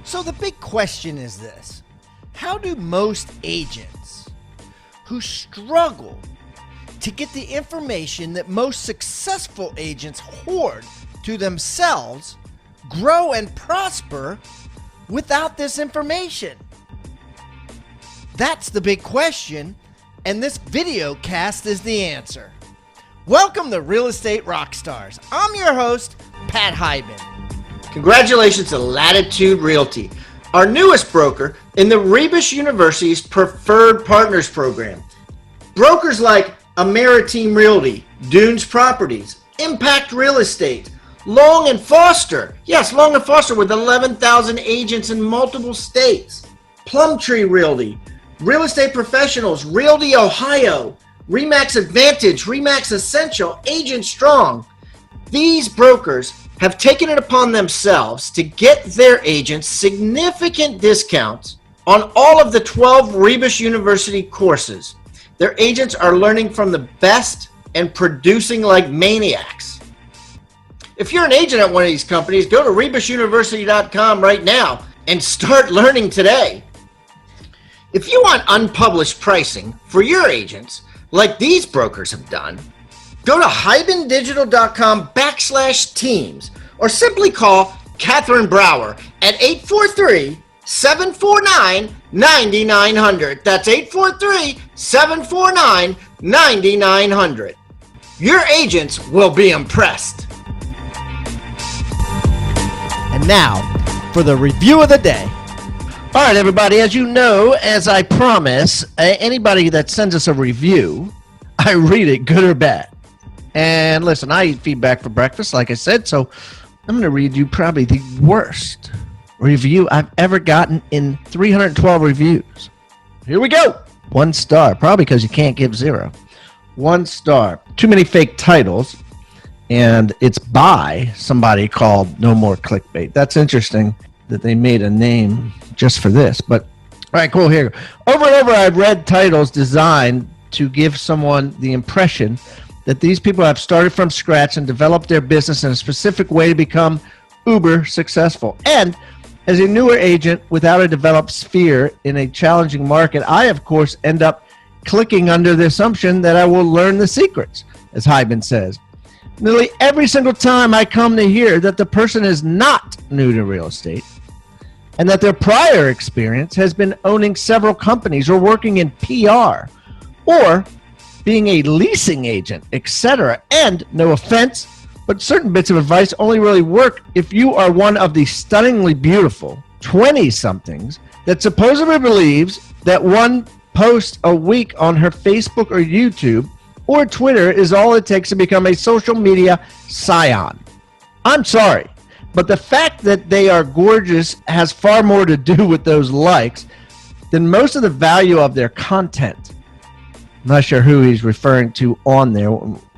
So the big question is this: how do most agents who struggle to get the information that most successful agents hoard to themselves grow and prosper without this information? That's the big question, and this video cast is the answer. Welcome to Real Estate Rockstars. I'm your host, Pat Hyben. Congratulations to Latitude Realty, our newest broker in the Rebus University's Preferred Partners Program. Brokers like Ameriteam Realty, Dunes Properties, Impact Real Estate, Long & Foster, yes, Long & Foster with 11,000 agents in multiple states, Plumtree Realty, Real Estate Professionals, Realty Ohio, RE/MAX Advantage, RE/MAX Essential, Agent Strong. These brokers have taken it upon themselves to get their agents significant discounts on all of the 12 Rebus University courses. Their agents are learning from the best and producing like maniacs. If you're an agent at one of these companies, go to rebusuniversity.com right now and start learning today. If you want unpublished pricing for your agents, like these brokers have done, go to hybendigital.com/teams or simply call Catherine Brower at 843-749-9900. That's 843-749-9900. Your agents will be impressed. And now, for the review of the day. All right, everybody, as you know, as I promise, anybody that sends us a review, I read it, good or bad. And listen, I eat feedback for breakfast, like I said, so I'm going to read you probably the worst review I've ever gotten in 312 reviews. Here we go. 1 star, probably because you can't give 0. 1 star. Too many fake titles, and it's by somebody called No More Clickbait. That's interesting that they made a name just for this, but all right, cool. Here, over and over, I've read titles designed to give someone the impression that these people have started from scratch and developed their business in a specific way to become uber successful. And as a newer agent without a developed sphere in a challenging market, I, of course, end up clicking under the assumption that I will learn the secrets, as Hyben says. Nearly every single time I come to hear that the person is not new to real estate and that their prior experience has been owning several companies or working in PR or being a leasing agent, etc. And no offense, but certain bits of advice only really work if you are one of the stunningly beautiful 20-somethings that supposedly believes that one post a week on her Facebook or YouTube or Twitter is all it takes to become a social media scion. I'm sorry, but the fact that they are gorgeous has far more to do with those likes than most of the value of their content. I'm not sure who he's referring to on there.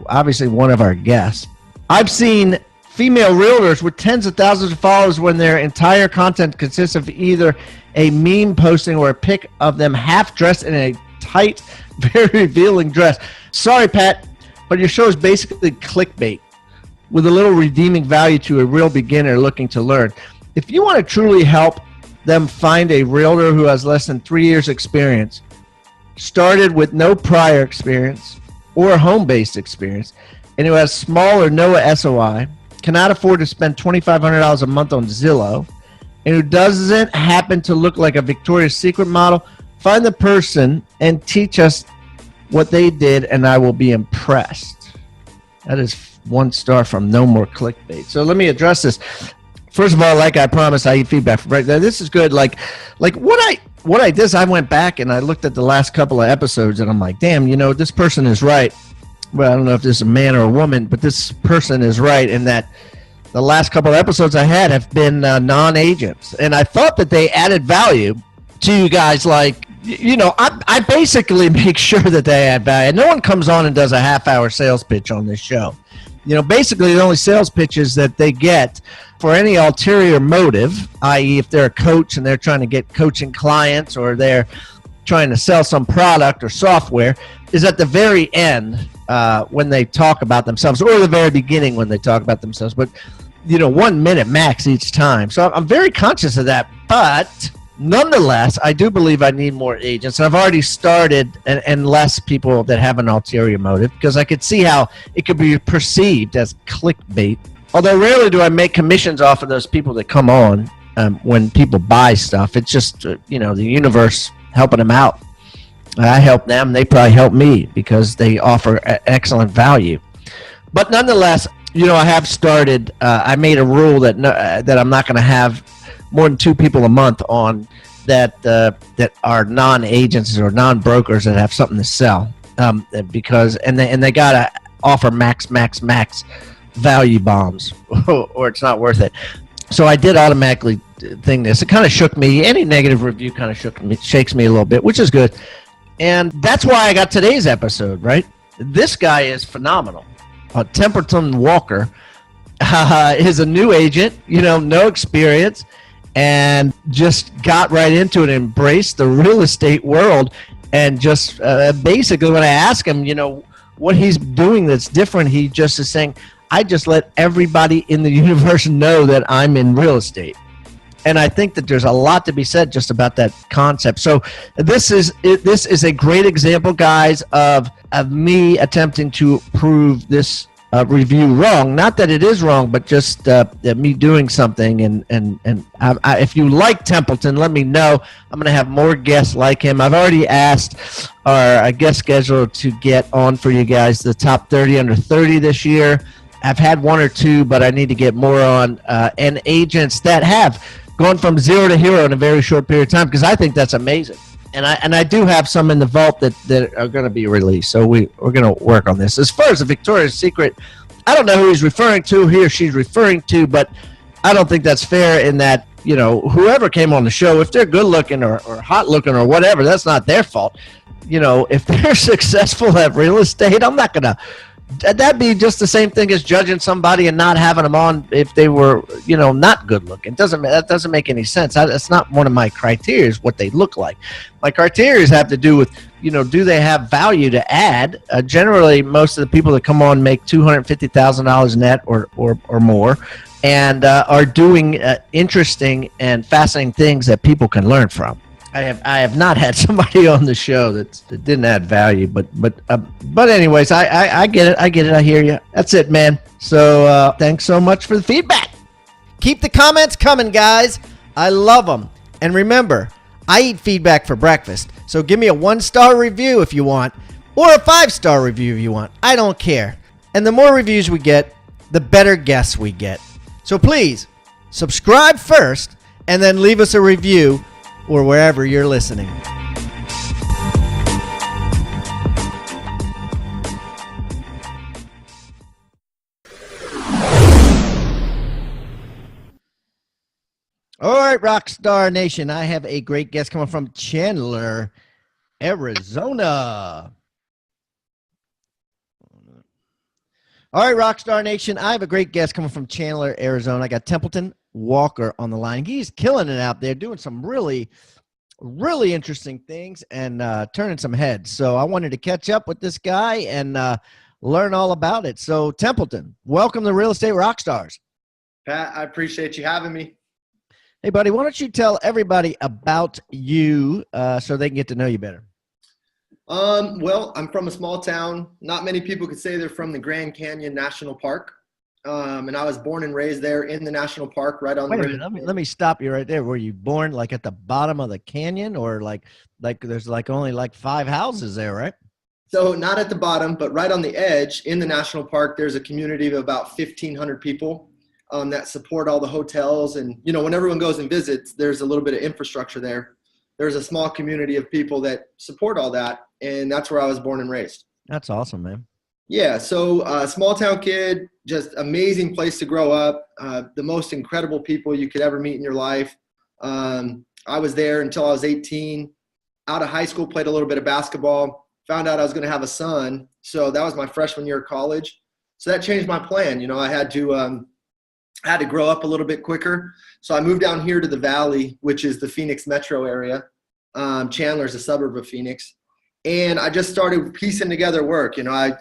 Obviously, one of our guests. I've seen female realtors with tens of thousands of followers when their entire content consists of either a meme posting or a pic of them half dressed in a tight, very revealing dress. Sorry, Pat, but your show is basically clickbait with a little redeeming value to a real beginner looking to learn. If you want to truly help them find a realtor who has less than 3 years experience, started with no prior experience or home-based experience, and who has small or no SOI, cannot afford to spend $2,500 a month on Zillow, and who doesn't happen to look like a Victoria's Secret model, find the person and teach us what they did, and I will be impressed. That is 1 star from No More Clickbait. So let me address this. First of all, like I promised, I eat feedback for breakfast. This is good. Like what I did is I went back and I looked at the last couple of episodes, and I'm like, damn, this person is right. Well, I don't know if this is a man or a woman, but this person is right in that the last couple of episodes I had have been non-agents. And I thought that they added value to you guys. Like, I basically make sure that they add value. No one comes on and does a half-hour sales pitch on this show. Basically the only sales pitches that they get for any ulterior motive, i.e. if they're a coach and they're trying to get coaching clients or they're trying to sell some product or software, is at the very end when they talk about themselves, or the very beginning when they talk about themselves. But 1 minute max each time. So I'm very conscious of that. But nonetheless, I do believe I need more agents. I've already started, and less people that have an ulterior motive, because I could see how it could be perceived as clickbait. Although rarely do I make commissions off of those people that come on when people buy stuff. It's just, the universe helping them out. I help them. They probably help me because they offer excellent value. But nonetheless, I have started. I made a rule that I'm not going to have more than 2 people a month on that are non-agents or non-brokers that have something to sell, because they got to offer max value bombs or it's not worth it. So I did automatically think this. It kind of shook me. Any negative review kind of shakes me a little bit, which is good. And that's why I got today's episode, right? This guy is phenomenal. Templeton Walker is a new agent, no experience, and just got right into it, embraced the real estate world. And just basically when I ask him, what he's doing that's different, he just is saying, I just let everybody in the universe know that I'm in real estate. And I think that there's a lot to be said just about that concept. So this is a great example, guys, of me attempting to prove this review wrong. Not that it is wrong, but just me doing something. And if you like Templeton, let me know. I'm going to have more guests like him. I've already asked our guest scheduler to get on for you guys the top 30 under 30 this year. I've had 1 or 2, but I need to get more on, and agents that have gone from 0 to hero in a very short period of time, because I think that's amazing. And I do have some in the vault that are going to be released. So we're going to work on this. As far as the Victoria's Secret, I don't know who he's referring to, he or she's referring to, but I don't think that's fair in that, whoever came on the show, if they're good looking or hot looking or whatever, that's not their fault. If they're successful at real estate, I'm not going to. That'd be just the same thing as judging somebody and not having them on if they were, not good looking. That doesn't make any sense. That's not one of my criteria, is what they look like. My criteria have to do with, do they have value to add? Generally, most of the people that come on make $250,000 net or more, and are doing interesting and fascinating things that people can learn from. I have not had somebody on the show that didn't add value, but anyways, I get it. I hear you. That's it, man. So thanks so much for the feedback. Keep the comments coming, guys. I love them. And remember, I eat feedback for breakfast. So give me a 1-star review if you want, or a 5-star review if you want. I don't care. And the more reviews we get, the better guests we get. So please subscribe first and then leave us a review or wherever you're listening. All right, Rockstar Nation, I have a great guest coming from Chandler, Arizona. All right, Rockstar Nation, I have a great guest coming from Chandler, Arizona. I got Templeton Walker on the line. He's killing it out there, doing some really interesting things and turning some heads. So I wanted to catch up with this guy and learn all about it. So Templeton, welcome to Real Estate Rockstars. Pat, I appreciate you having me. Hey, buddy, why don't you tell everybody about you so they can get to know you better? Well, I'm from a small town. Not many people could say they're from the Grand Canyon National Park. And I was born and raised there in the national park, right on the river. Let me stop you right there. Were you born like at the bottom of the canyon, or like there's like only like 5 houses there, right? So not at the bottom, but right on the edge in the national park, there's a community of about 1,500 people that support all the hotels. And, when everyone goes and visits, there's a little bit of infrastructure there. There's a small community of people that support all that. And that's where I was born and raised. That's awesome, man. Yeah, so small town kid, just amazing place to grow up. The most incredible people you could ever meet in your life. I was there until I was 18. Out of high school, played a little bit of basketball. Found out I was going to have a son, so that was my freshman year of college. So that changed my plan. I had to grow up a little bit quicker. So I moved down here to the Valley, which is the Phoenix metro area. Chandler is a suburb of Phoenix. And I just started piecing together work. I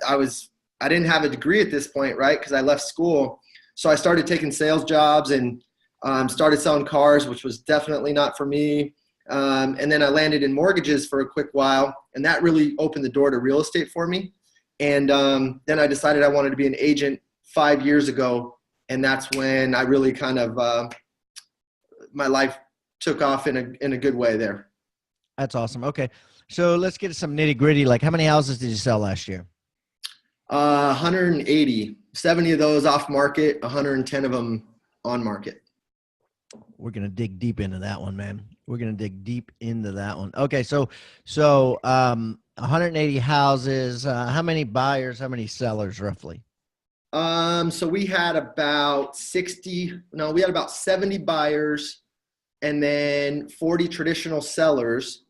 didn't have a degree at this point, right? Because I left school. So I started taking sales jobs, and Started selling cars, which was definitely not for me. And then I landed in mortgages for a quick while, and that really opened the door to real estate for me. And then I decided I wanted to be an agent 5 years ago, and that's when I really kind of my life took off in a good way there. That's awesome. Okay, so let's get to some nitty gritty. Like, how many houses did you sell last year? 180, 70 of those off market, 110 of them on market. We're going to dig deep into that one, man. We're going to dig deep into that one. Okay. So 180 houses, how many buyers, how many sellers roughly? So we had about 70 buyers and then 40 traditional sellers,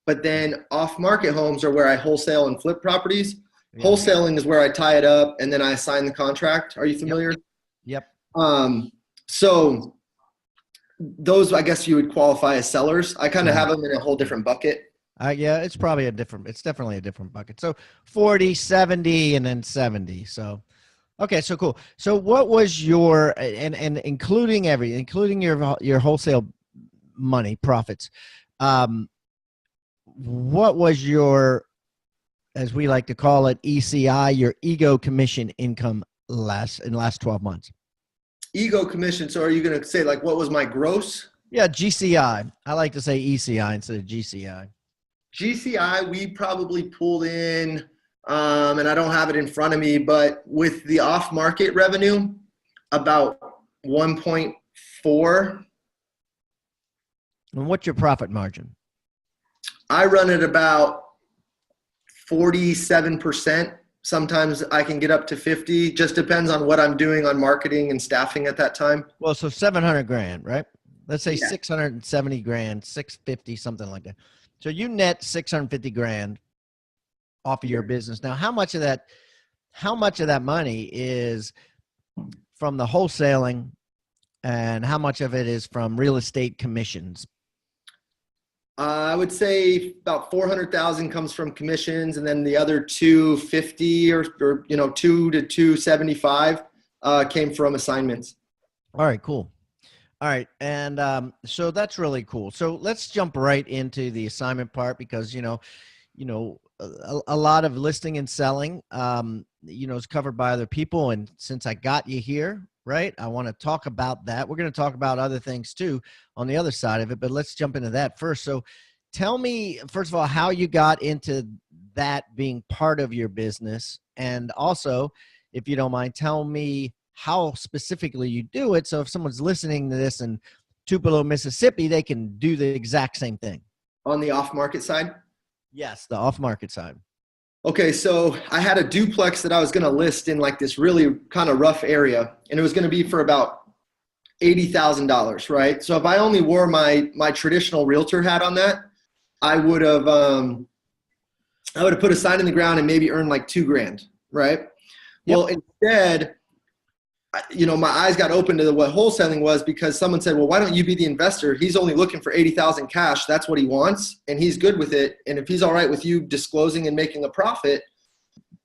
but then off market homes are where I wholesale and flip properties. Yeah. Wholesaling is where I tie it up and then I sign the contract. Are you familiar? Yep. So those, I guess you would qualify as sellers. I kind of have them in a whole different bucket. Yeah, it's definitely a different bucket. So 40, 70, and then 70. So, okay, so cool. So what was your, and including your wholesale money profits, what was your, as we like to call it, ECI, your ego commission income in the last 12 months? Ego commission. So are you going to say like, what was my gross? Yeah, GCI. I like to say ECI instead of GCI. GCI, we probably pulled in, and I don't have it in front of me, but with the off-market revenue, about 1.4. And what's your profit margin? I run at about 47%. Sometimes I can get up to 50. Just depends on what I'm doing on marketing and staffing at that time. Well, so 700 grand, right? Let's say Yeah. 670 grand, 650, something like that. So you net 650 grand off of your business. Now, how much of that money is from the wholesaling and how much of it is from real estate commissions? I would say about 400,000 comes from commissions, and then the other 250 or 2 to 275 came from assignments. All right, cool. All right, and so that's really cool. So let's jump right into the assignment part because a lot of listing and selling, is covered by other people, and since I got you here, right, I want to talk about that. We're going to talk about other things too on the other side of it, but let's jump into that first. So tell me, first of all, how you got into that being part of your business. And also, if you don't mind, tell me how specifically you do it. So if someone's listening to this in Tupelo, Mississippi, they can do the exact same thing. On the off-market side? Yes, the off-market side. Okay, so I had a duplex that I was going to list in like this really kind of rough area, and it was going to be for about $80,000, right? So if I only wore my traditional realtor hat on that, I would have put a sign in the ground and maybe earned like $2,000, right? Yep. Well, instead, my eyes got open to what wholesaling was because someone said, well, why don't you be the investor? He's only looking for 80,000 cash. That's what he wants. And he's good with it. And if he's all right with you disclosing and making a profit,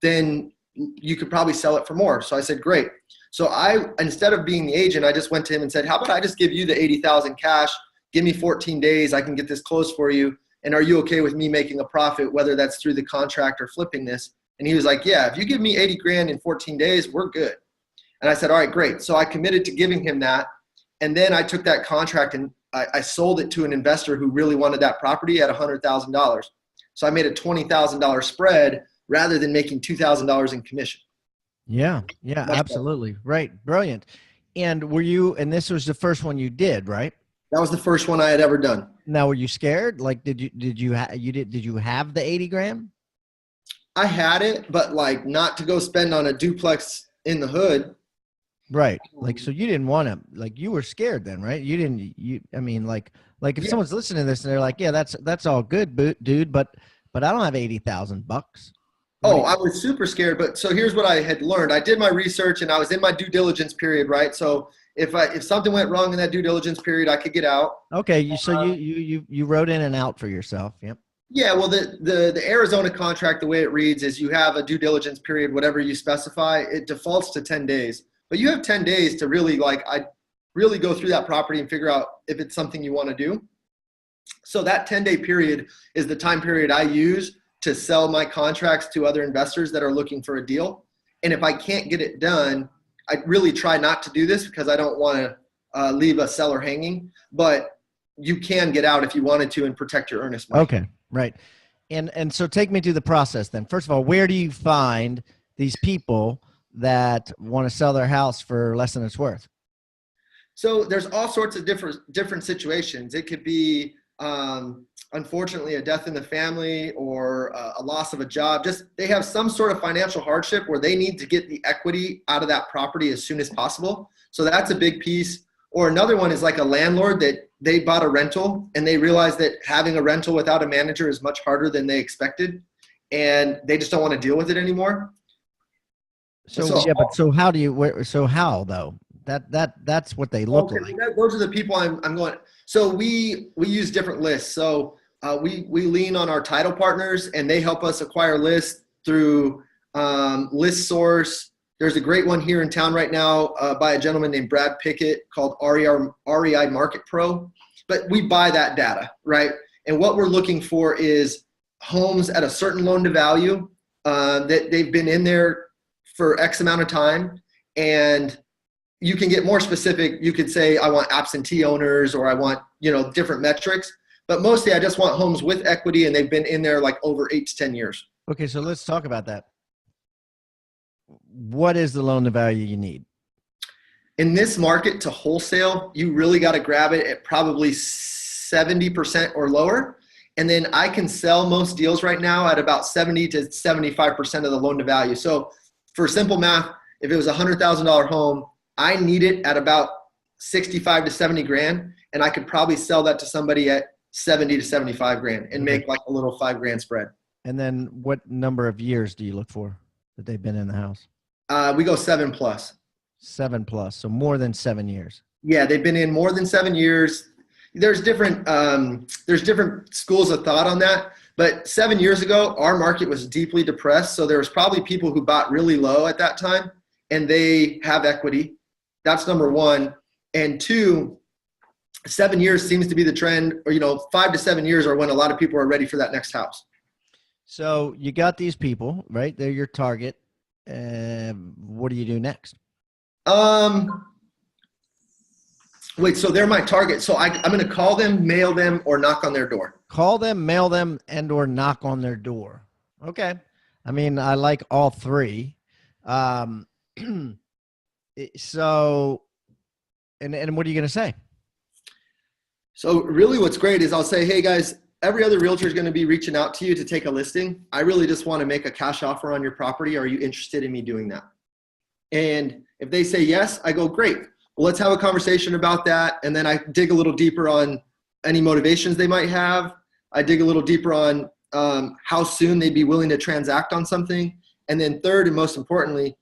then you could probably sell it for more. So I said, great. So instead of being the agent, I just went to him and said, how about I just give you the 80,000 cash, give me 14 days. I can get this closed for you. And are you okay with me making a profit, whether that's through the contract or flipping this? And he was like, yeah, if you give me 80 grand in 14 days, we're good. And I said, all right, great. So I committed to giving him that. And then I took that contract and I sold it to an investor who really wanted that property at $100,000. So I made a $20,000 spread rather than making $2,000 in commission. Yeah, absolutely. Right. Brilliant. And and this was the first one you did, right? That was the first one I had ever done. Now, were you scared? Like, did you have the 80 grand? I had it, but like not to go spend on a duplex in the hood. Right. Like, so you didn't want to, like, you were scared then, right? If someone's listening to this and they're like, yeah, that's all good, dude, but I don't have $80,000. Oh, I was super scared. But so here's what I had learned. I did my research and I was in my due diligence period, right? So if something went wrong in that due diligence period, I could get out. Okay. So you wrote in and out for yourself. Yep. Yeah. Well, the Arizona contract, the way it reads is you have a due diligence period, whatever you specify, it defaults to 10 days. But you have 10 days to really really go through that property and figure out if it's something you want to do. So that 10-day period is the time period I use to sell my contracts to other investors that are looking for a deal. And if I can't get it done, I really try not to do this because I don't want to leave a seller hanging, but you can get out if you wanted to and protect your earnest money. Okay, right. And so take me through the process then. First of all, where do you find these people that want to sell their house for less than it's worth? So there's all sorts of different situations. It could be, unfortunately, a death in the family or a loss of a job. Just they have some sort of financial hardship where they need to get the equity out of that property as soon as possible. So that's a big piece. Or another one is like a landlord that they bought a rental and they realized that having a rental without a manager is much harder than they expected, and they just don't want to deal with it anymore. So yeah, but so how do you? So how though? That's what they look like. Those are the people I'm going. So we use different lists. So we lean on our title partners, and they help us acquire lists through List Source. There's a great one here in town right now by a gentleman named Brad Pickett called REI Market Pro. But we buy that data, right? And what we're looking for is homes at a certain loan to value that they've been in there for X amount of time. And you can get more specific. You could say, I want absentee owners, or I want, different metrics. But mostly I just want homes with equity and they've been in there like over 8 to 10 years. Okay, so let's talk about that. What is the loan to value you need? In this market to wholesale, you really got to grab it at probably 70% or lower. And then I can sell most deals right now at about 70 to 75% of the loan to value. So for simple math, if it was a $100,000 home, I need it at about 65 to 70 grand. And I could probably sell that to somebody at 70 to 75 grand and make like a little 5 grand spread. And then what number of years do you look for that they've been in the house? We go 7 plus. 7 plus. So more than 7 years. Yeah. They've been in more than 7 years. There's different schools of thought on that. But 7 years ago, our market was deeply depressed. So there was probably people who bought really low at that time and they have equity. That's number one. And two, 7 years seems to be the trend, or, 5 to 7 years are when a lot of people are ready for that next house. So you got these people, right? They're your target. What do you do next? Wait, so they're my target. So I'm going to call them, mail them, or knock on their door. Call them, mail them, and or knock on their door. Okay. I mean, I like all three. So, and what are you going to say? So really what's great is I'll say, hey guys, every other realtor is going to be reaching out to you to take a listing. I really just want to make a cash offer on your property. Are you interested in me doing that? And if they say yes, I go, great. Well, let's have a conversation about that. And then I dig a little deeper on any motivations they might have. I dig a little deeper on how soon they'd be willing to transact on something. And then third, and most importantly,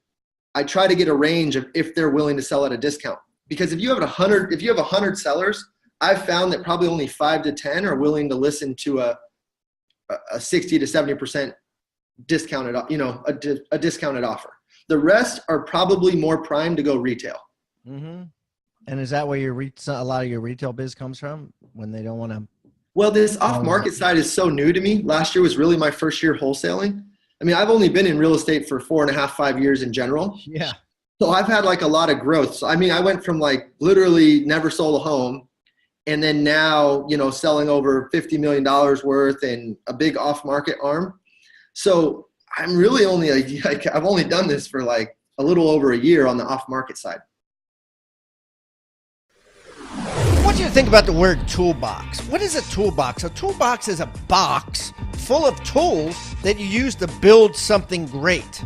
I try to get a range of if they're willing to sell at a discount. Because if you have 100 sellers, I've found that probably only 5 to 10 are willing to listen to a 60 to 70% discounted, a discounted offer. The rest are probably more primed to go retail. Mm-hmm. And is that where a lot of your retail biz comes from, when they don't want to? Well, this off-market side is so new to me. Last year was really my first year wholesaling. I mean, I've only been in real estate for 4.5, 5 years in general. Yeah. So I've had like a lot of growth. So, I mean, I went from like literally never sold a home, and then now, selling over $50 million worth and a big off-market arm. So I'm really I've only done this for like a little over a year on the off-market side. I want you to think about the word toolbox. What is a toolbox? A toolbox is a box full of tools that you use to build something great.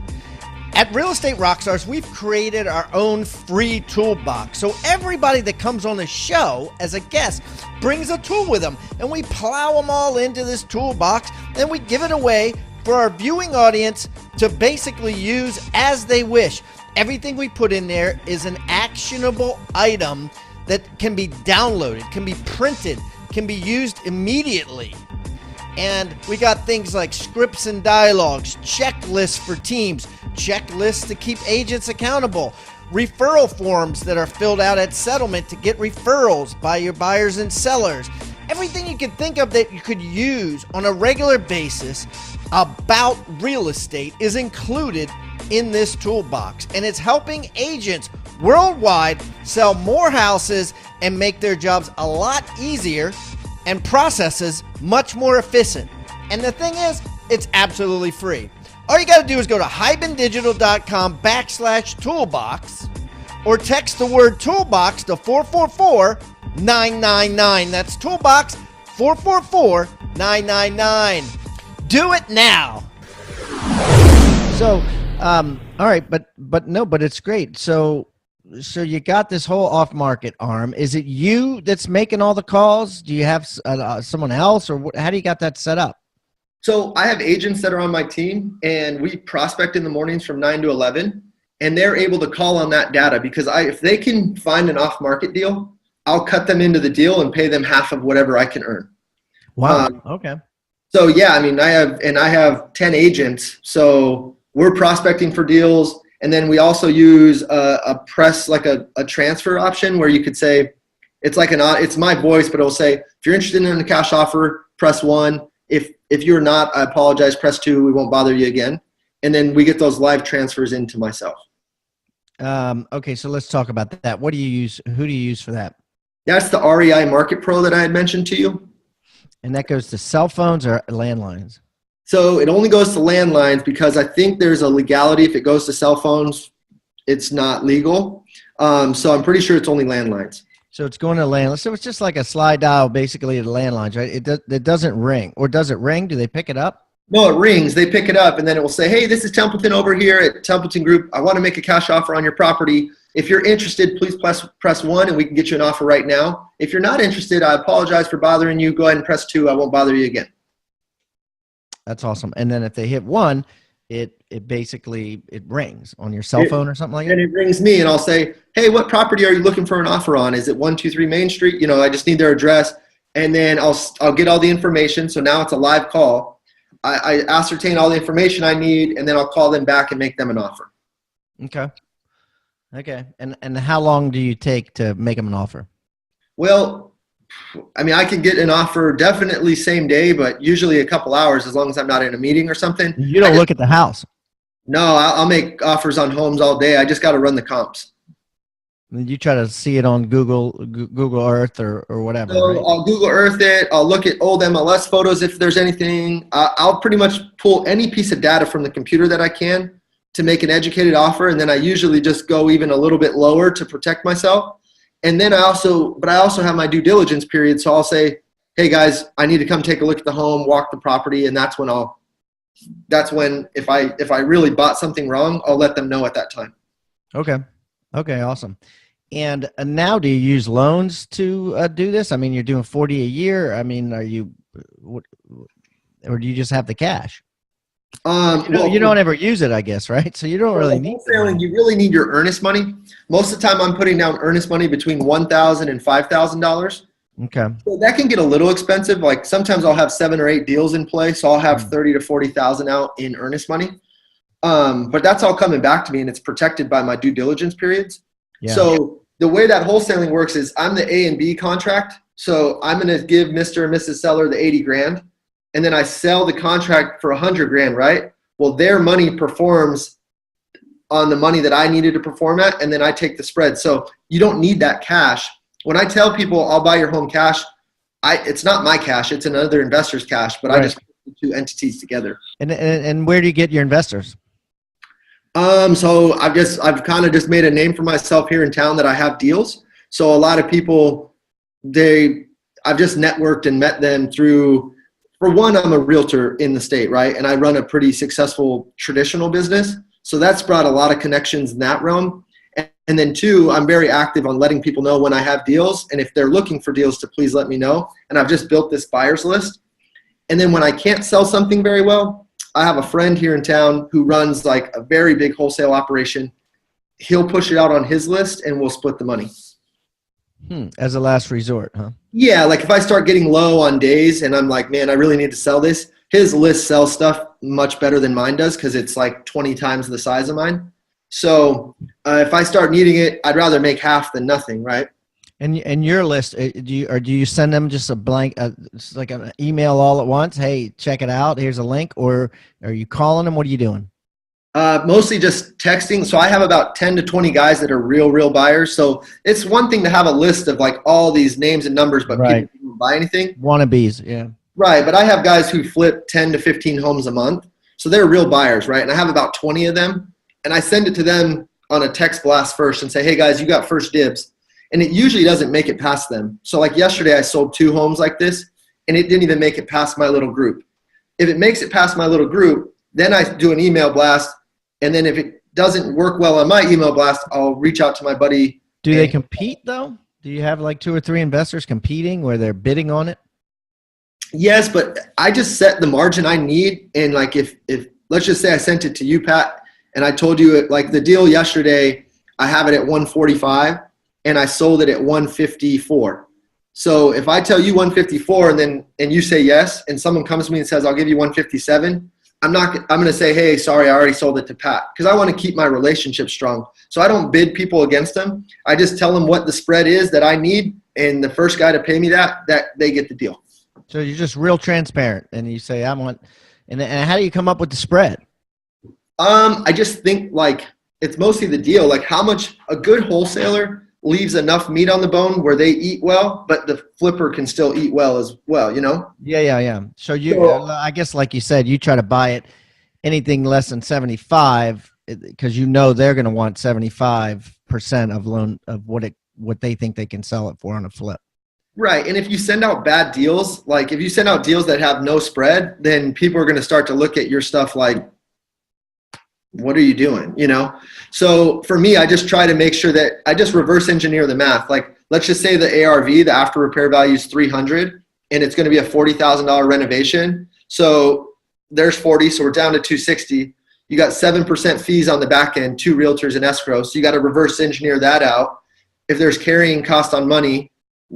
At Real Estate Rockstars, we've created our own free toolbox. So everybody that comes on the show as a guest brings a tool with them, and we plow them all into this toolbox, and we give it away for our viewing audience to basically use as they wish. Everything we put in there is an actionable item that can be downloaded, can be printed, can be used immediately. And we got things like scripts and dialogues, checklists for teams, checklists to keep agents accountable. referral forms that are filled out at settlement to get referrals by your buyers and sellers. Everything you can think of that you could use on a regular basis about real estate is included in this toolbox, and it's helping agents worldwide sell more houses and make their jobs a lot easier and processes much more efficient. And the thing is, it's absolutely free. All you got to do is go to hibandigital.com/toolbox or text the word toolbox to 444-999. That's toolbox 444-999. Do it now. So, all right, but it's great. So you got this whole off-market arm. Is it you that's making all the calls? Do you have someone else, or how do you got that set up? So I have agents that are on my team, and we prospect in the mornings from 9 to 11, and they're able to call on that data because if they can find an off-market deal, I'll cut them into the deal and pay them half of whatever I can earn. Wow. Okay. So yeah, I mean, I have 10 agents, so we're prospecting for deals, and then we also use a press, like a transfer option where you could say, it's my voice, but it'll say, if you're interested in a cash offer, press 1. If you're not, I apologize, press 2. We won't bother you again. And then we get those live transfers into myself. Okay, so let's talk about that. What do you use? Who do you use for that? That's the REI Market Pro that I had mentioned to you. And that goes to cell phones or landlines? So it only goes to landlines because I think there's a legality. If it goes to cell phones, it's not legal. So I'm pretty sure it's only landlines. So it's going to landline. So it's just like a slide dial, basically, at landlines, right? It doesn't ring. Or does it ring? Do they pick it up? No, it rings. They pick it up, and then it will say, hey, this is Templeton over here at Templeton Group. I want to make a cash offer on your property. If you're interested, please press 1, and we can get you an offer right now. If you're not interested, I apologize for bothering you. Go ahead and press 2. I won't bother you again. That's awesome. And then if they hit 1, it basically rings on your cell phone or something like that? And it rings me, and I'll say, hey, what property are you looking for an offer on? Is it 123 Main Street? I just need their address. And then I'll get all the information. So now it's a live call. I ascertain all the information I need, and then I'll call them back and make them an offer. Okay. And how long do you take to make them an offer? Well, I mean, I can get an offer definitely same day, but usually a couple hours as long as I'm not in a meeting or something. You don't look at the house. No, I'll make offers on homes all day. I just got to run the comps. You try to see it on Google Earth or whatever. So right? I'll Google Earth it. I'll look at old MLS photos if there's anything. I'll pretty much pull any piece of data from the computer that I can to make an educated offer, and then I usually just go even a little bit lower to protect myself. And then I also have my due diligence period. So I'll say, hey guys, I need to come take a look at the home, walk the property, and that's when if I really bought something wrong, I'll let them know at that time. Okay, awesome. And now, do you use loans to do this? I mean, you're doing 40 a year. I mean, or do you just have the cash? You don't ever use it, I guess, right? So you don't really need wholesaling. You really need your earnest money. Most of the time, I'm putting down earnest money between $1,000 and $5,000. Okay. So that can get a little expensive. Like sometimes I'll have 7 or 8 deals in play, so I'll have 30 to 40,000 out in earnest money. But that's all coming back to me, and it's protected by my due diligence periods. Yeah. So the way that wholesaling works is I'm the A and B contract. So I'm going to give Mr. and Mrs. Seller the 80 grand, and then I sell the contract for 100 grand, right? Well, their money performs on the money that I needed to perform at, and then I take the spread. So you don't need that cash. When I tell people I'll buy your home cash, it's not my cash, it's another investor's cash, but right. I just put the two entities together. And where do you get your investors? So I've kind of just made a name for myself here in town that I have deals. So a lot of people, I've just networked and met them through, for one, I'm a realtor in the state, right? And I run a pretty successful traditional business. So that's brought a lot of connections in that realm. And then 2, I'm very active on letting people know when I have deals. And if they're looking for deals to please let me know. And I've just built this buyer's list. And then when I can't sell something very well, I have a friend here in town who runs like a very big wholesale operation. He'll push it out on his list and we'll split the money. As a last resort, huh? Yeah, like if I start getting low on days and I'm like, man, I really need to sell this, his list sells stuff much better than mine does because it's like 20 times the size of mine. So if I start needing it, I'd rather make half than nothing, right? And your list, do you send them just a blank, just like an email all at once? Hey, check it out. Here's a link. Or are you calling them? What are you doing? Mostly just texting. So I have about 10 to 20 guys that are real buyers. So it's one thing to have a list of like all these names and numbers, but Right. people don't buy anything. Wannabes, yeah. Right. But I have guys who flip 10 to 15 homes a month. So they're real buyers, right? And I have about 20 of them. And I send it to them on a text blast first and say, hey guys, you got first dibs. And it usually doesn't make it past them. So like yesterday, I sold 2 homes like this, and it didn't even make it past my little group. If it makes it past my little group, then I do an email blast. And then if it doesn't work well on my email blast, I'll reach out to my buddy. Do they compete though? Do you have like 2 or 3 investors competing where they're bidding on it? Yes, but I just set the margin I need. And like if let's just say I sent it to you, Pat, and I told you like the deal yesterday, I have it at 145 and I sold it at 154. So if I tell you 154 and you say yes, and someone comes to me and says, I'll give you 157, I'm going to say, hey, sorry, I already sold it to Pat, because I want to keep my relationship strong. So I don't bid people against them. I just tell them what the spread is that I need. And the first guy to pay me that they get the deal. So you're just real transparent, and you say, I want, and how do you come up with the spread? I just think like it's mostly the deal, like how much a good wholesaler leaves enough meat on the bone where they eat well, but the flipper can still eat well as well, you know? Yeah. So I guess like you said, you try to buy it anything less than 75 because you know they're going to want 75% of loan of what they think they can sell it for on a flip. Right. And if you send out bad deals, like if you send out deals that have no spread, then people are going to start to look at your stuff like, what are you doing? You know? So for me, I just try to make sure that I just reverse engineer the math. Like, let's just say the ARV, the after repair value is 300 and it's going to be a $40,000 renovation. So there's 40. So we're down to 260. You got 7% fees on the back end, 2 realtors in escrow. So you got to reverse engineer that out. If there's carrying cost on money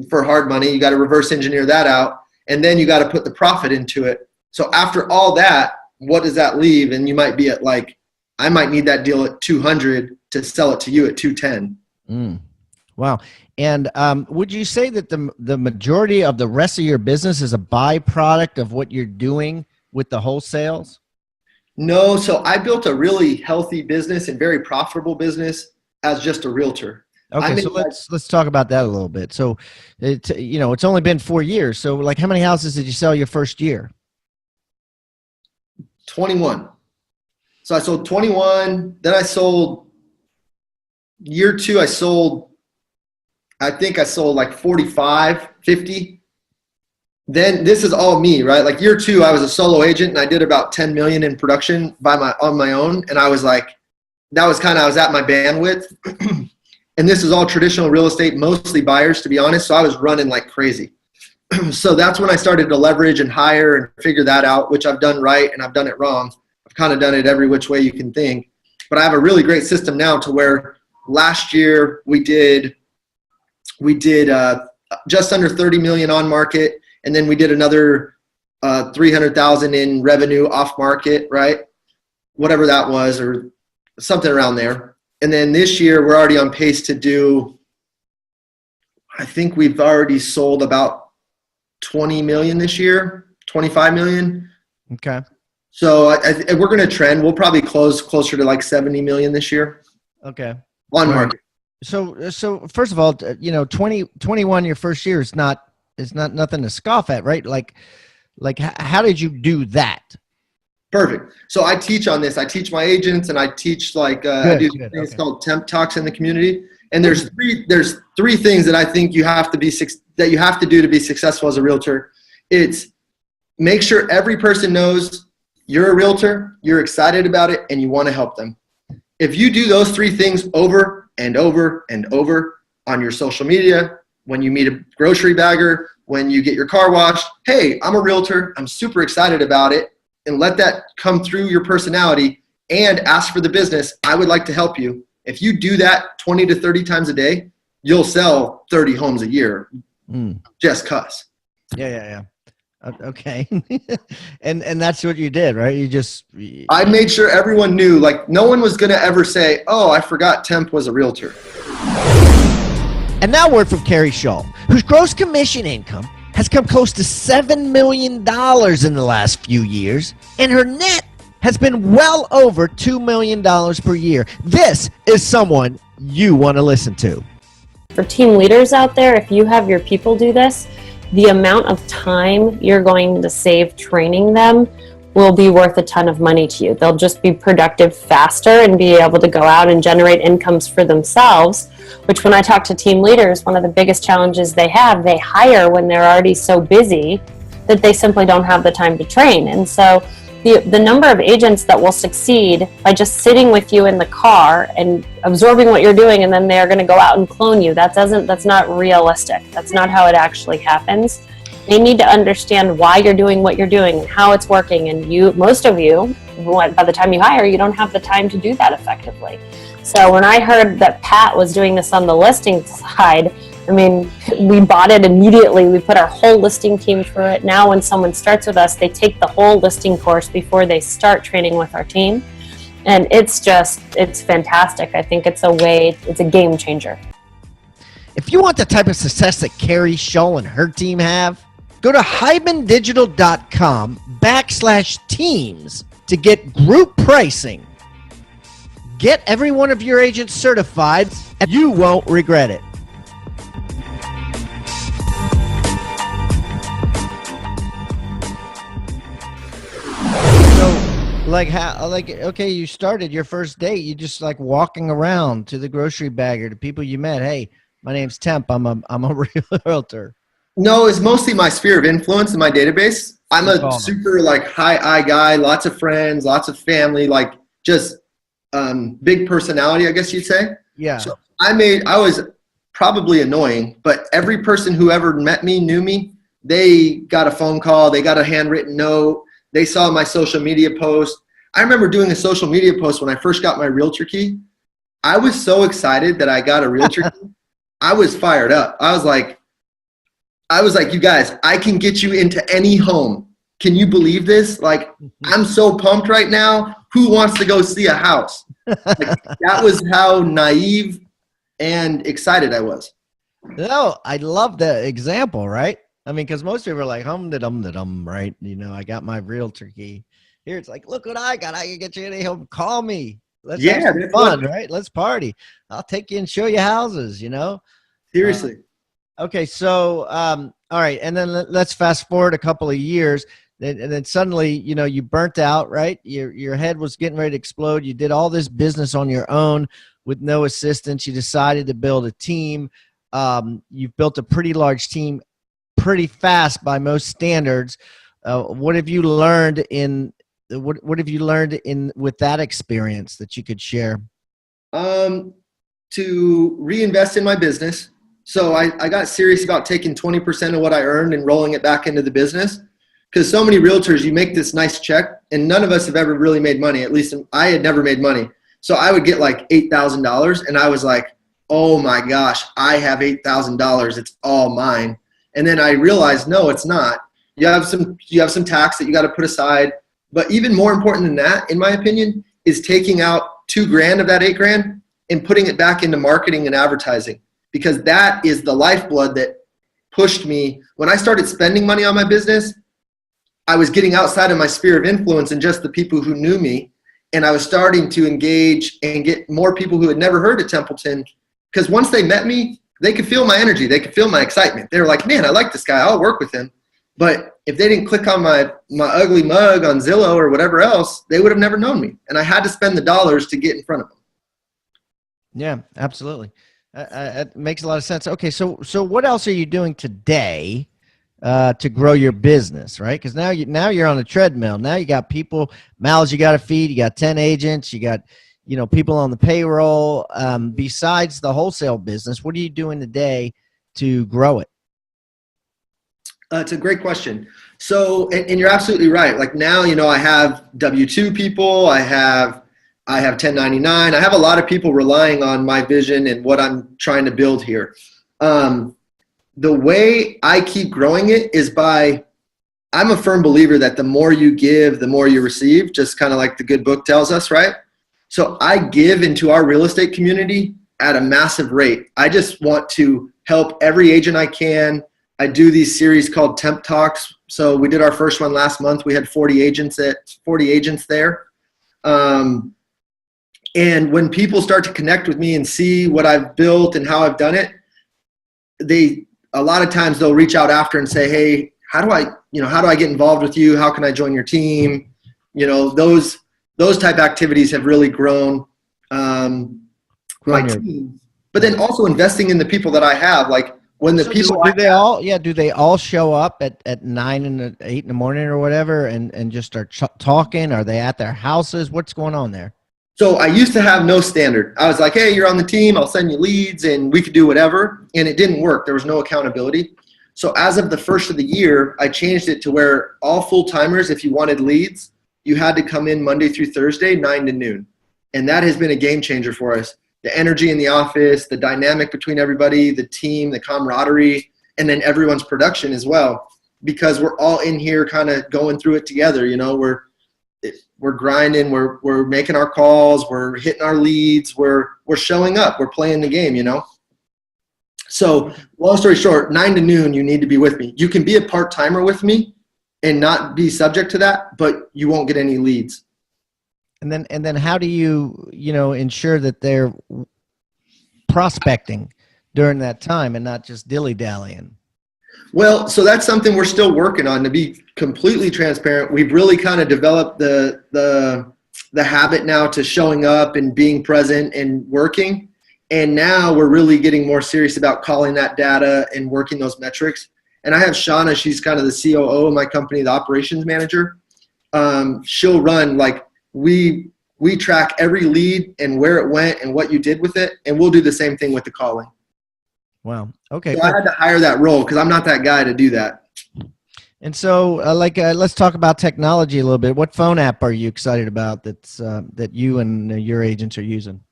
for hard money, you got to reverse engineer that out. And then you got to put the profit into it. So after all that, what does that leave? And you might be at like, I might need that deal at 200 to sell it to you at 210. Wow. And would you say that the majority of the rest of your business is a byproduct of what you're doing with the wholesales? No. So I built a really healthy business and very profitable business as just a realtor. Okay. So let's talk about that a little bit. So it's only been 4 years. So like how many houses did you sell your first year? 21. So I sold 21. Then I sold year 2. I think I sold like 45, 50. Then this is all me, right? Like year 2, I was a solo agent and I did about 10 million in production on my own. And I was like, I was at my bandwidth. And this is all traditional real estate, mostly buyers, to be honest. So I was running like crazy. So that's when I started to leverage and hire and figure that out, which I've done right and I've done it wrong. I've kind of done it every which way you can think. But I have a really great system now to where last year we did just under 30 million on market. And then we did another 300,000 in revenue off market, right? Whatever that was, or something around there. And then this year we're already on pace to do, I think we've already sold about 20 million this year, 25 million. Okay. So we're going to trend. We'll probably close closer to like 70 million this year. Okay. On market. So first of all, 21 your first year is not nothing to scoff at, right? Like how did you do that? Perfect. So I teach on this. I teach my agents and I teach I do things called temp talks in the community. And there's three things that I think you have to do to be successful as a realtor. It's make sure every person knows you're a realtor, you're excited about it, and you want to help them. If you do those 3 things over and over and over on your social media, when you meet a grocery bagger, when you get your car washed, hey, I'm a realtor, I'm super excited about it, and let that come through your personality and ask for the business, I would like to help you. If you do that 20 to 30 times a day, you'll sell 30 homes a year just 'cause. Yeah. Okay. and that's what you did, right? I made sure everyone knew, like no one was going to ever say, oh, I forgot Temp was a realtor. And now word from Carrie Shull, whose gross commission income has come close to $7 million in the last few years, and her net has been well over $2 million per year. This is someone you want to listen to. For team leaders out there, if you have your people do this, the amount of time you're going to save training them will be worth a ton of money to you. They'll just be productive faster and be able to go out and generate incomes for themselves, which when I talk to team leaders, one of the biggest challenges they hire when they're already so busy that they simply don't have the time to train. And so the number of agents that will succeed by just sitting with you in the car and absorbing what you're doing, and then they're going to go out and clone you, that's not realistic. That's not how it actually happens. They need to understand why you're doing what you're doing and how it's working. And most of you, by the time you hire, you don't have the time to do that effectively. So when I heard that Pat was doing this on the listing side, I mean, we bought it immediately. We put our whole listing team through it. Now when someone starts with us, they take the whole listing course before they start training with our team. And it's fantastic. I think it's a game changer. If you want the type of success that Carrie Shull and her team have, go to hybendigital.com/teams to get group pricing. Get every one of your agents certified, and you won't regret it. Okay, you started your first date, you just like walking around to the grocery bag or to people you met. Hey, my name's Temp. I'm a realtor. No, it's mostly my sphere of influence in my database. I'm a super like high I guy, lots of friends, lots of family, like just big personality, I guess you'd say. Yeah. So I was probably annoying, but every person who ever met me knew me. They got a phone call, they got a handwritten note, they saw my social media post. I remember doing a social media post when I first got my realtor key. I was so excited that I got a realtor key. I was fired up. I was like, you guys, I can get you into any home. Can you believe this? Like, I'm so pumped right now. Who wants to go see a house? Like, that was how naive and excited I was. No, I love the example, right? I mean, because most people are like, hum-da-dum-da-dum, right? You know, I got my realtor key. Here it's like, look what I got. I can get you any home. Call me. Let's have some fun, right? Let's party. I'll take you and show you houses, you know? Seriously. Okay, so, all right, and then let's fast forward a couple of years, and then suddenly, you know, you burnt out, right? Your head was getting ready to explode. You did all this business on your own with no assistance. You decided to build a team. You've built a pretty large team pretty fast by most standards. What have you learned with that experience that you could share? To reinvest in my business. So I got serious about taking 20% of what I earned and rolling it back into the business. Because so many realtors, you make this nice check, and none of us have ever really made money. At least I had never made money. So I would get like $8,000, and I was like, oh my gosh, I have $8,000. It's all mine. And then I realized, no, it's not. You have some tax that you got to put aside. But even more important than that, in my opinion, is taking out $2,000 of that $8,000 and putting it back into marketing and advertising. Because that is the lifeblood that pushed me. When I started spending money on my business, I was getting outside of my sphere of influence and just the people who knew me. And I was starting to engage and get more people who had never heard of Templeton. Because once they met me, they could feel my energy. They could feel my excitement. They were like, man, I like this guy. I'll work with him. But if they didn't click on my ugly mug on Zillow or whatever else, they would have never known me. And I had to spend the dollars to get in front of them. Yeah, absolutely. It makes a lot of sense. Okay, so what else are you doing today to grow your business, right? Because now you're on a treadmill. Now you got mouths you got to feed. You got 10 agents. You got people on the payroll. Besides the wholesale business, what are you doing today to grow it? It's a great question. So, and you're absolutely right. Like now, I have W-2 people. I have 1099. I have a lot of people relying on my vision and what I'm trying to build here. The way I keep growing it is by I'm a firm believer that the more you give, the more you receive, just kind of like the good book tells us, right? So I give into our real estate community at a massive rate. I just want to help every agent I can. I do these series called Temp Talks. So we did our first one last month. We had 40 agents there. And when people start to connect with me and see what I've built and how I've done it, a lot of times they'll reach out after and say, hey, how do I get involved with you? How can I join your team? Those type activities have really grown my team. But then also investing in the people that I have, like when the people do they all show up at 9 and 8 in the morning or whatever and just start talking? Are they at their houses? What's going on there? So I used to have no standard. I was like, hey, you're on the team. I'll send you leads and we could do whatever. And it didn't work. There was no accountability. So as of the first of the year, I changed it to where all full-timers, if you wanted leads, you had to come in Monday through Thursday, 9 to noon. And that has been a game changer for us. The energy in the office, the dynamic between everybody, the team, the camaraderie, and then everyone's production as well. Because we're all in here kind of going through it together. We're grinding, we're making our calls, we're hitting our leads, we're showing up, we're playing the game, So long story short, 9 to noon, you need to be with me. You can be a part-timer with me and not be subject to that, but you won't get any leads. And then how do you, ensure that they're prospecting during that time and not just dilly-dallying? Well, so that's something we're still working on. To be completely transparent, we've really kind of developed the habit now to showing up and being present and working. And now we're really getting more serious about calling that data and working those metrics. And I have Shauna, she's kind of the COO of my company, the operations manager. She'll run, like, we track every lead and where it went and what you did with it. And we'll do the same thing with the calling. Wow. Okay. So cool. I had to hire that role because I'm not that guy to do that. And so, let's talk about technology a little bit. What phone app are you excited about that you and your agents are using?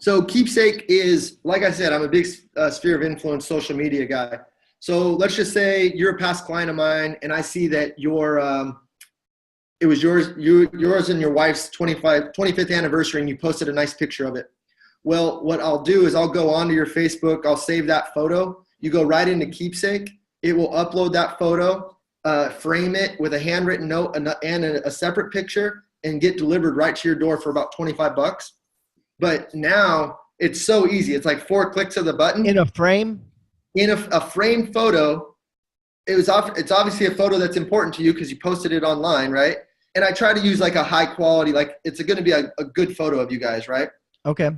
So Keepsake is, like I said, I'm a big sphere of influence social media guy. So let's just say you're a past client of mine, and I see that it was yours and your wife's 25th anniversary, and you posted a nice picture of it. Well, what I'll do is I'll go onto your Facebook, I'll save that photo. You go right into Keepsake. It will upload that photo, frame it with a handwritten note and a separate picture, and get delivered right to your door for about $25. But now it's so easy. It's like 4 clicks of the button. In a frame? In a framed photo. It's obviously a photo that's important to you because you posted it online, right? And I try to use like a high quality, like it's going to be a good photo of you guys, right? Okay.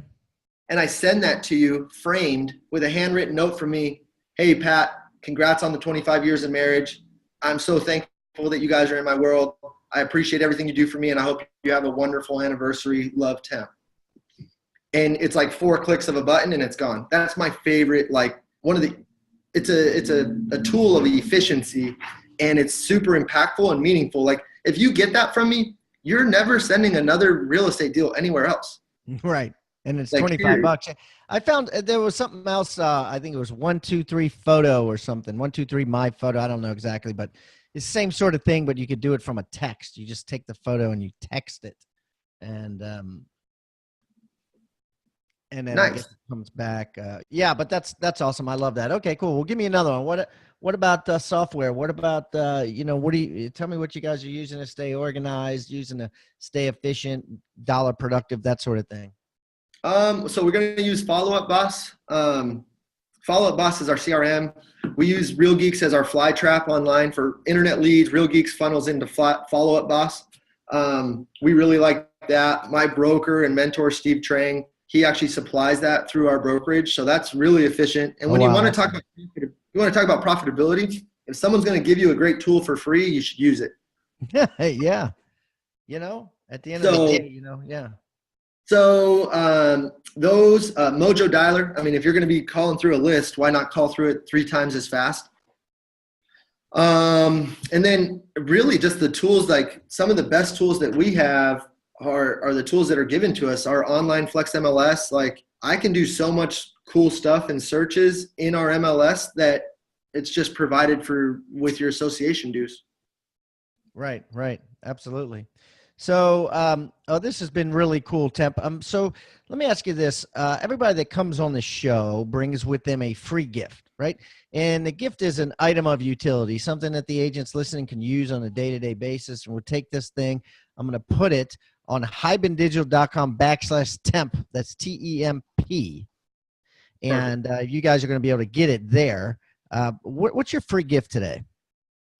And I send that to you framed with a handwritten note from me. Hey, Pat, congrats on the 25 years of marriage. I'm so thankful that you guys are in my world. I appreciate everything you do for me, and I hope you have a wonderful anniversary. Love, Temp. And it's like 4 clicks of a button and it's gone. That's my favorite, it's a tool of efficiency, and it's super impactful and meaningful. Like if you get that from me, you're never sending another real estate deal anywhere else. Right. And it's Like, $25. I found there was something else. I think it was 123 photo or something. 123 my photo. I don't know exactly, but it's the same sort of thing, but you could do it from a text. You just take the photo and you text it. And then nice. I guess it comes back. Yeah, but that's awesome. I love that. Okay, cool. Well, give me another one. What about software? What about tell me what you guys are using to stay organized, using to stay efficient, dollar productive, that sort of thing. So we're going to use Follow Up Boss. Follow Up Boss is our CRM. We use Real Geeks as our fly trap online for internet leads. Real Geeks funnels into Follow Up Boss. We really like that. My broker and mentor, Steve Trang, he actually supplies that through our brokerage. So that's really efficient. And when you want to talk about profitability, if someone's going to give you a great tool for free, you should use it. Yeah. At the end of the day, yeah. So those Mojo Dialer, I mean, if you're going to be calling through a list, why not call through it 3 times as fast? And then really just the tools, like some of the best tools that we have are the tools that are given to us. Our online Flex MLS, like I can do so much cool stuff and searches in our MLS that it's just provided with your association dues. Right, right. Absolutely. So, this has been really cool, Temp. So let me ask you this. Everybody that comes on the show brings with them a free gift, right? And the gift is an item of utility, something that the agents listening can use on a day-to-day basis. And we'll take this thing, I'm going to put it on hibandigital.com/temp. That's TEMP. And you guys are going to be able to get it there. What's your free gift today?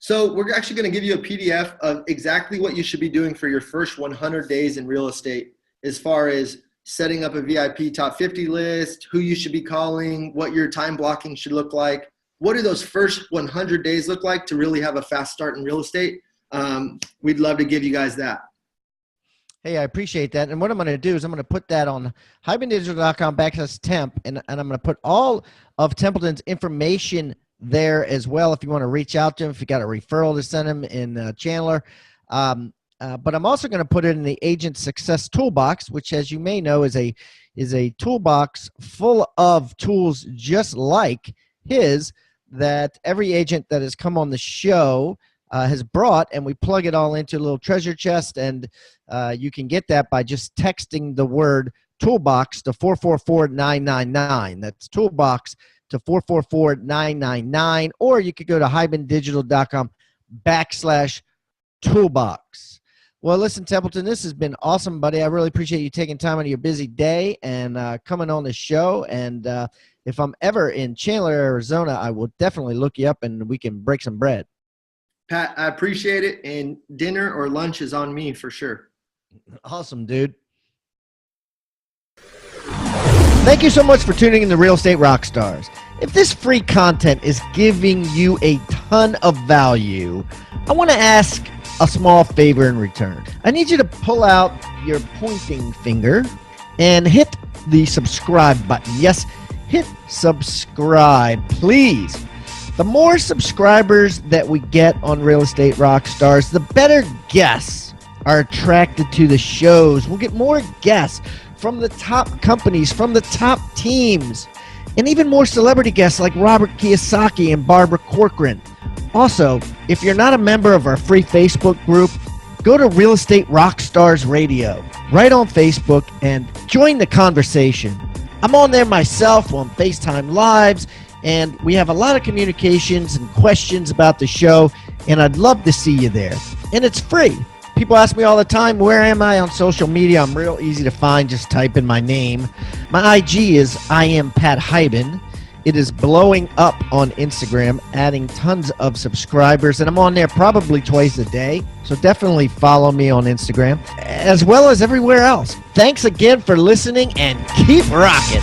So we're actually going to give you a PDF of exactly what you should be doing for your first 100 days in real estate, as far as setting up a VIP top 50 list, who you should be calling, what your time blocking should look like. What do those first 100 days look like to really have a fast start in real estate? We'd love to give you guys that. Hey, I appreciate that. And what I'm going to do is I'm going to put that on hibandigital.com/temp, and I'm going to put all of Templeton's information there as well if you want to reach out to him, if you got a referral to send him in Chandler. But I'm also going to put it in the Agent Success Toolbox, which, as you may know, is a toolbox full of tools just like his that every agent that has come on the show has brought, and we plug it all into a little treasure chest. And you can get that by just texting the word toolbox to 444-999. That's toolbox to 444-999, or you could go to hibandigital.com/toolbox. Well, listen, Templeton, this has been awesome, buddy. I really appreciate you taking time out of your busy day and coming on the show. And if I'm ever in Chandler, Arizona, I will definitely look you up and we can break some bread. Pat, I appreciate it. And dinner or lunch is on me for sure. Awesome, dude. Thank you so much for tuning in to Real Estate Rockstars. If this free content is giving you a ton of value, I want to ask a small favor in return. I need you to pull out your pointing finger and hit the subscribe button. Yes, hit subscribe, please. The more subscribers that we get on Real Estate Rockstars, the better guests are attracted to the shows. We'll get more guests from the top companies, from the top teams, and even more celebrity guests like Robert Kiyosaki and Barbara Corcoran. Also, if you're not a member of our free Facebook group, go to Real Estate Rockstars Radio right on Facebook and join the conversation. I'm on there myself on FaceTime Lives, and we have a lot of communications and questions about the show, and I'd love to see you there. And it's free. People ask me all the time, where am I on social media? I'm real easy to find. Just type in my name. My IG is I am Pat Hiban. It is blowing up on Instagram, adding tons of subscribers, and I'm on there probably twice a day. So definitely follow me on Instagram, as well as everywhere else. Thanks again for listening, and keep rocking.